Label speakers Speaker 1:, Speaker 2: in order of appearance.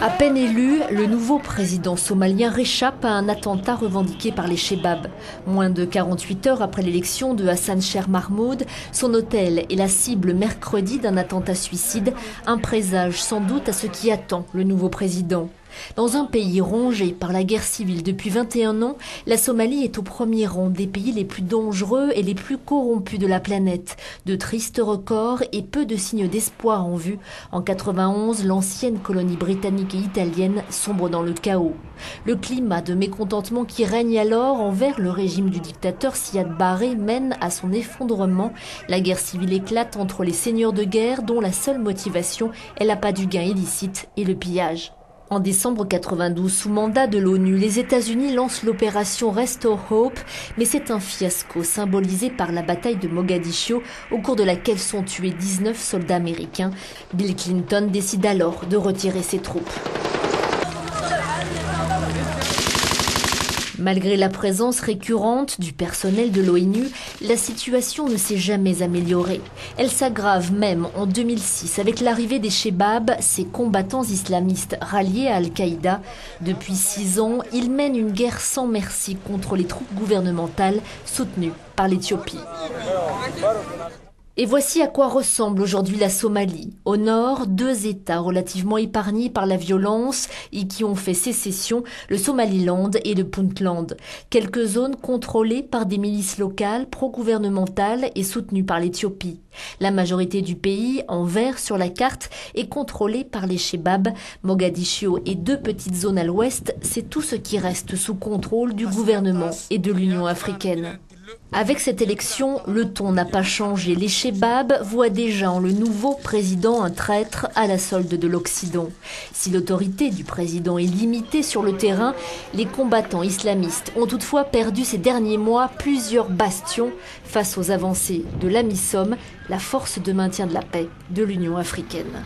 Speaker 1: À peine élu, le nouveau président somalien réchappe à un attentat revendiqué par les Chebab. Moins de 48 heures après l'élection de Hassan Sheikh Mahmoud, son hôtel est la cible mercredi d'un attentat suicide, un présage sans doute à ce qui attend le nouveau président. Dans un pays rongé par la guerre civile depuis 21 ans, la Somalie est au premier rang des pays les plus dangereux et les plus corrompus de la planète. De tristes records et peu de signes d'espoir en vue. En 91, l'ancienne colonie britannique et italienne sombre dans le chaos. Le climat de mécontentement qui règne alors envers le régime du dictateur Siad Barre mène à son effondrement. La guerre civile éclate entre les seigneurs de guerre dont la seule motivation est l'appât du gain illicite et le pillage. En décembre 92, sous mandat de l'ONU, les États-Unis lancent l'opération Restore Hope, mais c'est un fiasco symbolisé par la bataille de Mogadiscio, au cours de laquelle sont tués 19 soldats américains. Bill Clinton décide alors de retirer ses troupes. Malgré la présence récurrente du personnel de l'ONU, la situation ne s'est jamais améliorée. Elle s'aggrave même en 2006 avec l'arrivée des Chebab, ces combattants islamistes ralliés à Al-Qaïda. Depuis 6 ans, ils mènent une guerre sans merci contre les troupes gouvernementales soutenues par l'Éthiopie. Et voici à quoi ressemble aujourd'hui la Somalie. Au nord, 2 États relativement épargnés par la violence et qui ont fait sécession, le Somaliland et le Puntland. Quelques zones contrôlées par des milices locales, pro-gouvernementales et soutenues par l'Éthiopie. La majorité du pays, en vert sur la carte, est contrôlée par les Chebab. Mogadiscio et 2 petites zones à l'ouest, c'est tout ce qui reste sous contrôle du gouvernement et de l'Union africaine. Avec cette élection, le ton n'a pas changé. Les Chebab voient déjà en le nouveau président un traître à la solde de l'Occident. Si l'autorité du président est limitée sur le terrain, les combattants islamistes ont toutefois perdu ces derniers mois plusieurs bastions face aux avancées de l'AMISOM, la force de maintien de la paix de l'Union africaine.